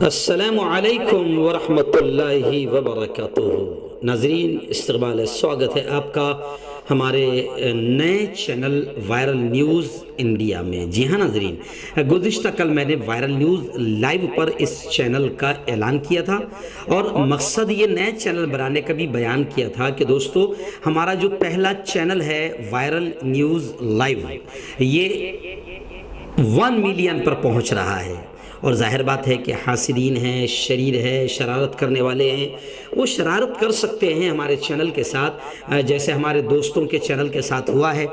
السلام علیکم ورحمۃ اللہ وبرکاتہ۔ ناظرین، استقبال سواگت ہے آپ کا ہمارے نئے چینل وائرل نیوز انڈیا میں۔ جی ہاں ناظرین، گزشتہ کل میں نے وائرل نیوز لائیو پر اس چینل کا اعلان کیا تھا اور مقصد یہ نئے چینل بنانے کا بھی بیان کیا تھا کہ دوستو ہمارا جو پہلا چینل ہے وائرل نیوز لائیو، یہ 1 ملین پر پہنچ رہا ہے، اور ظاہر بات ہے کہ حاسدین ہیں، شریر ہے، شرارت کرنے والے ہیں، وہ شرارت کر سکتے ہیں ہمارے چینل کے ساتھ، جیسے ہمارے دوستوں کے چینل کے ساتھ ہوا ہے۔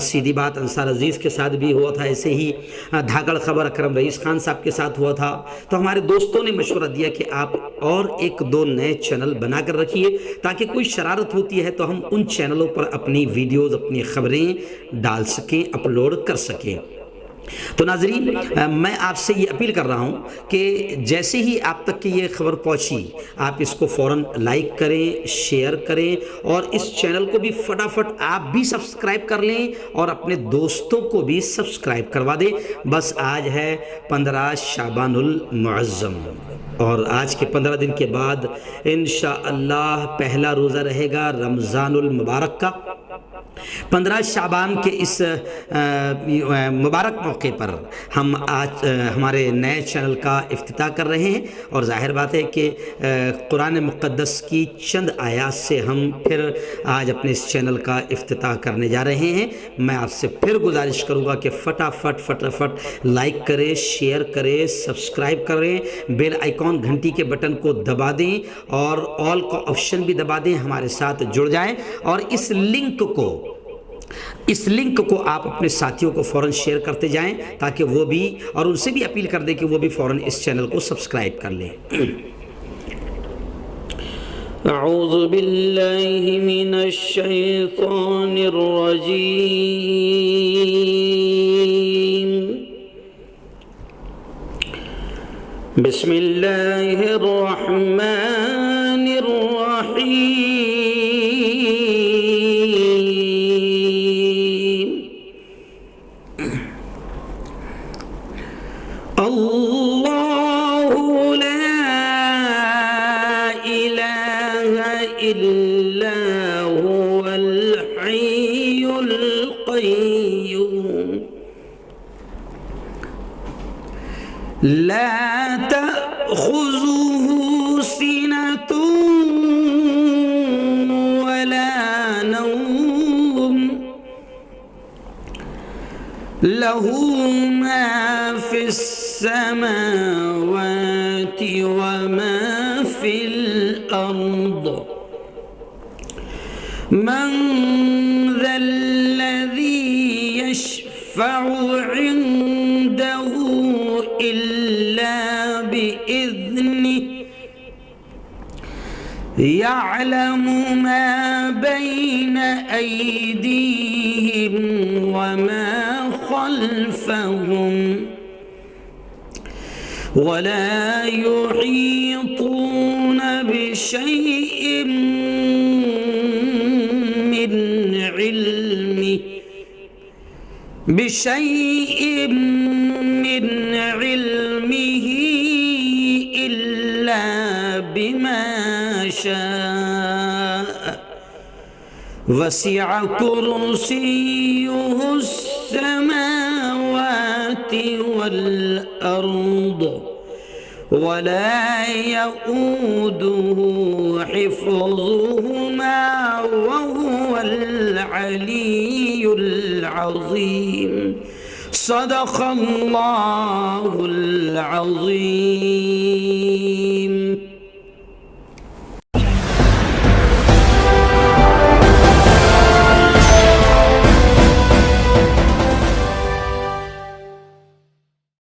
سیدھی بات انصار عزیز کے ساتھ بھی ہوا تھا، ایسے ہی دھاگڑ خبر اکرم رئیس خان صاحب کے ساتھ ہوا تھا۔ تو ہمارے دوستوں نے مشورہ دیا کہ آپ اور 1-2 نئے چینل بنا کر رکھیے تاکہ کوئی شرارت ہوتی ہے تو ہم ان چینلوں پر اپنی ویڈیوز، اپنی خبریں ڈال سکیں، اپلوڈ کر سکیں۔ تو ناظرین، میں آپ سے یہ اپیل کر رہا ہوں کہ جیسے ہی آپ تک کہ یہ خبر پہنچی، آپ اس کو فوراً لائک کریں، شیئر کریں، اور اس چینل کو بھی فٹافٹ آپ بھی سبسکرائب کر لیں اور اپنے دوستوں کو بھی سبسکرائب کروا دیں۔ بس آج ہے 15 شعبان المعظم، اور آج کے 15 دن کے بعد انشاءاللہ پہلا روزہ رہے گا رمضان المبارک کا۔ 15 شعبان کے اس مبارک موقع پر ہم آج ہمارے نئے چینل کا افتتاح کر رہے ہیں، اور ظاہر بات ہے کہ قرآن مقدس کی چند آیات سے ہم پھر آج اپنے اس چینل کا افتتاح کرنے جا رہے ہیں۔ میں آپ سے پھر گزارش کروں گا کہ فٹافٹ لائک کریں، شیئر کریں، سبسکرائب کریں، بیل آئیکن گھنٹی کے بٹن کو دبا دیں اور آل کا آپشن بھی دبا دیں، ہمارے ساتھ جڑ جائیں، اور اس لنک کو آپ اپنے ساتھیوں کو فوراً شیئر کرتے جائیں تاکہ وہ بھی، اور ان سے بھی اپیل کر دیں کہ وہ بھی فوراً اس چینل کو سبسکرائب کر لیں۔ اعوذ باللہ من الشیطان الرجیم، بسم اللہ الرحمن الرحیم۔ اللہ لا الہ الا هو الحی القیوم، لا تأخذه سنة ولا نوم، له ما في السماوات وما في الأرض، من ذا الذي يشفع عنده إلا بإذنه، يعلم ما بين أيديهم وما خلفهم، ولا يحيطون بشيء من علمه إلا بما شاء، وسع كرسيه السماوات والأرض، ولا يؤوده حفظهما وهو العلي العظيم۔ صدق اللہ العظیم۔